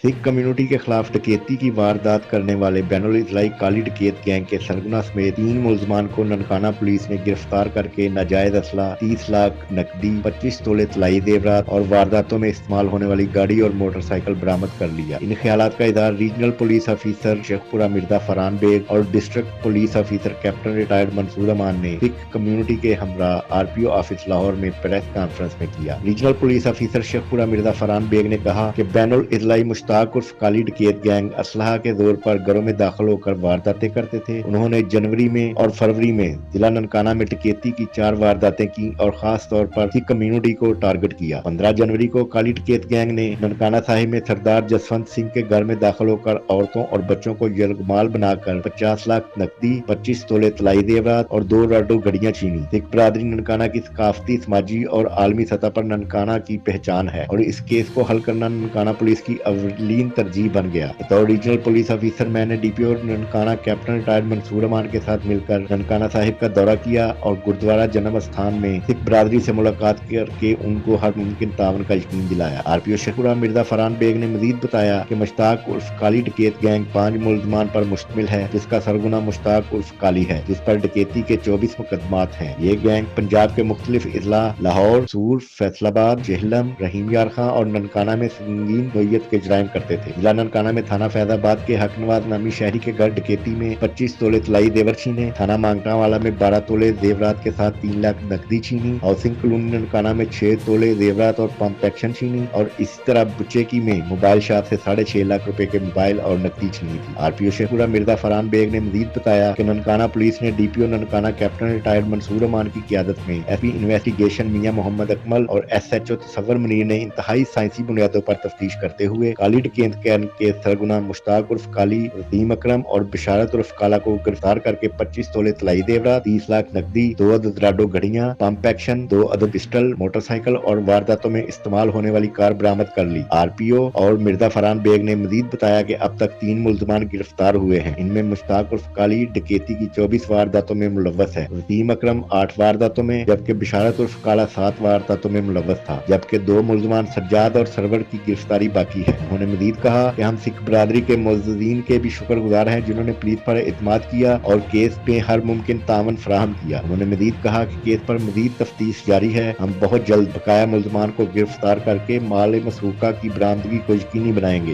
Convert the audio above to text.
Sikh community के खिलाफ डकैती की वारदात करने वाले बैनुल इजलाई काली डकैत गैंग के सरगना समेत 3 मुलजमान को ननकाना पुलिस ने गिरफ्तार करके नाजायज असला 30 लाख नकदी 25 तोले तलाई जेवरात और वारदातों में इस्तेमाल होने वाली गाड़ी और मोटरसाइकिल बरामद कर लिया। इन ख्यालात का इज़हार regional police officer Sheikhupura Mirza Farhan Baig और district police officer captain retired Mansoor Aman ने सिख कम्युनिटी के हमरा RPO ऑफिस लाहौर में प्रेस कॉन्फ्रेंस में किया। Regional police officer Sheikhupura Mirza Farhan Baig ने कहा कि बैनुल इजलाई मुश्ताक उर्फ काली डकैत गैंग असलहा के जोर पर घरों में दाखिल होकर वारदातें करते थे। उन्होंने जनवरी में और फरवरी में जिला ननकाना में डकैती की 4 वारदातें की और खास तौर पर सिख कम्युनिटी को टारगेट किया। 15 जनवरी को काली डकैत गैंग ने ननकाना साहिब में सरदार जसवंत सिंह के घर में दाखिल होकर औरतों और बच्चों को यरगमाल बनाकर 50 लाख नकदी 25 तोले तलाई जेवरात और 2 राडो घड़ियां छीनी। सिख बरादरी ननकाना की सकाफती समाजी और आलमी सतह पर ननकाना की पहचान है और इस केस को हल करना ननकाना पुलिस की अवलीन तरजीह बन गया। बतौर रीजनल पुलिस ऑफिसर मैंने DPO Nankana captain retired Mansoor Aman के साथ मिलकर ननकाना साहिब का दौरा किया और गुरुद्वारा जन्म स्थान में सिख बरादरी से मुलाकात करके उनको हर मुमकिन तावन का यकीन दिलाया। RPO शेखपुरा मिर्जा फरहान बेग ने मजीद बताया कि मुश्ताक उर्फ काली डकैत गैंग 5 मुलजमान पर मुश्तमिल है, जिसका सरगुना मुश्ताक उर्फ काली है, जिस पर डकैती के 24 मुकदमात हैं। ये गैंग पंजाब के मुख्तलिफ इजला लाहौर, सूर, फैसलाबाद, जेहलम, रहीम यार खां और ननकाना में संगीन नोयत के जराइम करते थे। जिला ननकाना में थाना फैजाबाद के हक नवाज नामी शहरी के घर डकैती में 25 तोले तलाई जेवर छीने, थाना मांगटावाला में 12 तोले जेवरात के साथ 3 लाख नकदी छीनी, हाउसिंग कॉलोनी ननकाना में 6 तोले जेवरात और पंप एक्शन छीनी और इसी तरह बुचेकी में मोबाइल शॉप से 6.5 लाख रुपए के मोबाइल और नकदी छीनी थी। RPO शेखपुरा मिर्जा फरहान बेग ने मजीद बताया कि ननकाना पुलिस ने DPO Nankana captain retired Mansoor Aman की क़यादत में SP इन्वेस्टिगेशन मियां मोहम्मद अकमल और SHO तसव्वुर मुनीर ने इंतहाई साइंसी बुनियादों पर तफ्तीश करते हुए काली डकैत गैंग के सरगना मुश्ताक उर्फ काली, रहीम अकरम और बिशारत उर्फ काला को गिरफ्तार करके 25 तोले तलाई जेवरात, 30 लाख नकदी, 2 अदद राडो घड़ियां, पंप एक्शन, 2 अदद पिस्टल, मोटरसाइकिल और वारदातों में इस्तेमाल होने वाली कार बरामद कर ली। RPO और मिर्जा फरहान बेग ने मजीद बताया कि अब तक 3 मुलजमान गिरफ्तार हुए हैं। इनमें मुश्ताक उर्फ काली डकैती की 24 वारदातों में मुलव्वस है, रहीम अकरम 8 वारदातों में, जबकि बिशारत उर्फ काला 7 वारदातों में मुलव्वस था, जबकि 2 मुलजमान सज्जाद और सरवर की गिरफ्तारी बाकी है। उन्होंने मजीद कहा कि हम सिख बरादरी के मुअज़्ज़िज़ीन के भी शुक्रगुजार हैं जिन्होंने पुलिस पर एतमाद किया और केस पे हर मुमकिन तावन फराहम किया। उन्होंने मजीद कहा कि केस पर मजीद तफ्तीश जारी है। हम बहुत जल्द बकाया मुलजमान को गिरफ्तार करके माल मसरूका की बरामदगी को यकीनी बनाएंगे।